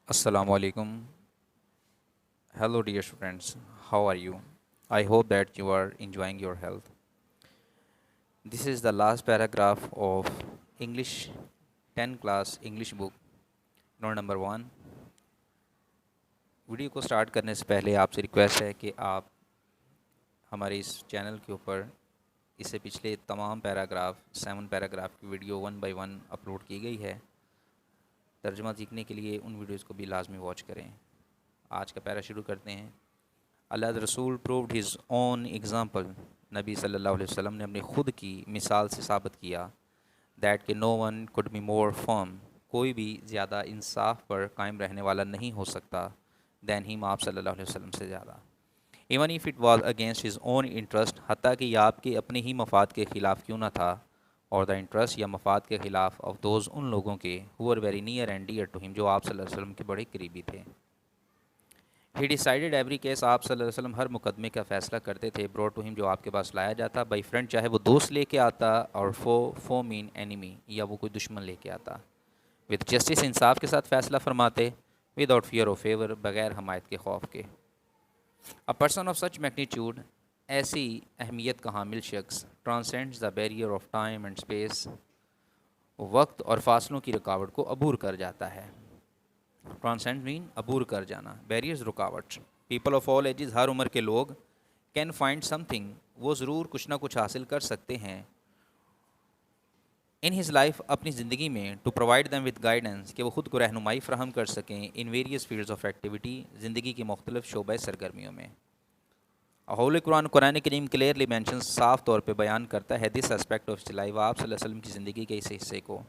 Assalamu alaikum. Hello, dear students. How are you? I hope that you are enjoying your health. This is the last paragraph of English 10 class English book, note number 1. Video کو start کرنے سے پہلے آپ سے request ہے کہ آپ ہمارے اس چینل کے اوپر اس سے پچھلے تمام پیراگراف 7 پیراگراف کی ویڈیو 1 بائی 1 اپلوڈ کی گئی ہے. ترجمہ سیکھنے کے لیے ان ویڈیوز کو بھی لازمی واچ کریں. آج کا پیرا شروع کرتے ہیں. اللہ رسول پرووڈ ہز اون ایگزامپل. نبی صلی اللہ علیہ وسلم نے اپنی خود کی مثال سے ثابت کیا دیٹ کہ نو one could be more firm. کوئی بھی زیادہ انصاف پر قائم رہنے والا نہیں ہو سکتا دین ہیم آپ صلی اللہ علیہ وسلم سے زیادہ. Even if it was against his own interest. حتیٰ کہ یہ آپ کے اپنے ہی مفاد کے خلاف کیوں نہ تھا. اور دا انٹرسٹ یا مفاد کے خلاف آف دوز ان لوگوں کے who were very near and dear to him جو آپ صلی اللہ علیہ وسلم کے بڑے قریبی تھے. He decided every case. آپ صلی اللہ علیہ وسلم ہر مقدمے کا فیصلہ کرتے تھے brought to him جو آپ کے پاس لایا جاتا بائی فرینڈ چاہے وہ دوست لے کے آتا اور فو مین enemy یا وہ کوئی دشمن لے کے آتا. with justice انصاف کے ساتھ فیصلہ فرماتے without fear of favor بغیر حمایت کے خوف کے. A person of such magnitude ایسی اہمیت کا حامل شخص transcends the barrier of time and space وقت اور فاصلوں کی رکاوٹ کو عبور کر جاتا ہے. ٹرانسینڈ مین عبور کر جانا. بیریئرز رکاوٹ. پیپل آف آل ایجز ہر عمر کے لوگ کین فائنڈ سم تھنگ وہ ضرور کچھ نہ کچھ حاصل کر سکتے ہیں ان ہز لائف اپنی زندگی میں to provide them with guidance کہ وہ خود کو رہنمائی فراہم کر سکیں in various fields of activity زندگی کی مختلف شعبۂ سرگرمیوں میں. ہولی قرآن کریم کلیئرلی مینشن صاف طور پہ بیان کرتا ہے دس اسپیکٹ آف لائف آپ صلی اللہ علیہ وسلم کی زندگی کے اس حصے کو.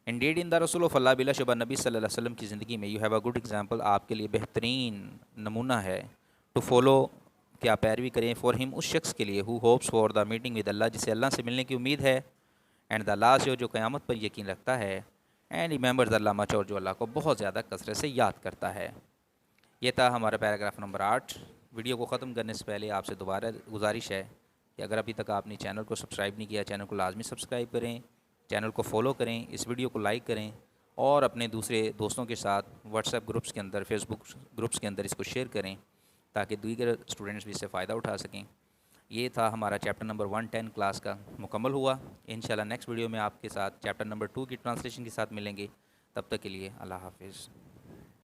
انڈیڈ ان دا رسول آف اللہ بلا شبہ نبی صلی اللہ علیہ وسلم کی زندگی میں you have a good example آپ کے لیے بہترین نمونہ ہے ٹو فالو کہ آپ پیروی کریں فار ہم اس شخص کے لیے ہو hopes for the meeting with اللہ جسے اللہ سے ملنے کی امید ہے اینڈ دا لاسٹ جو قیامت پر یقین رکھتا ہے اینڈ ریممبرز اللہ مچ اور جو اللہ کو بہت زیادہ کثرت سے یاد کرتا ہے. یہ تھا ہمارا پیراگراف نمبر 8. ویڈیو کو ختم کرنے سے پہلے آپ سے دوبارہ گزارش ہے کہ اگر ابھی تک آپ نے چینل کو سبسکرائب نہیں کیا چینل کو لازمی سبسکرائب کریں, چینل کو فالو کریں, اس ویڈیو کو لائک کریں اور اپنے دوسرے دوستوں کے ساتھ واٹس ایپ گروپس کے اندر فیس بک گروپس کے اندر اس کو شیئر کریں تاکہ دیگر اسٹوڈنٹس بھی اس سے فائدہ اٹھا سکیں. یہ تھا ہمارا چیپٹر نمبر 110 کلاس کا مکمل ہوا. انشاءاللہ نیکسٹ ویڈیو میں آپ کے ساتھ چیپٹر نمبر 2 کی ٹرانسلیشن کے ساتھ ملیں گے. تب تک کے لیے اللہ حافظ.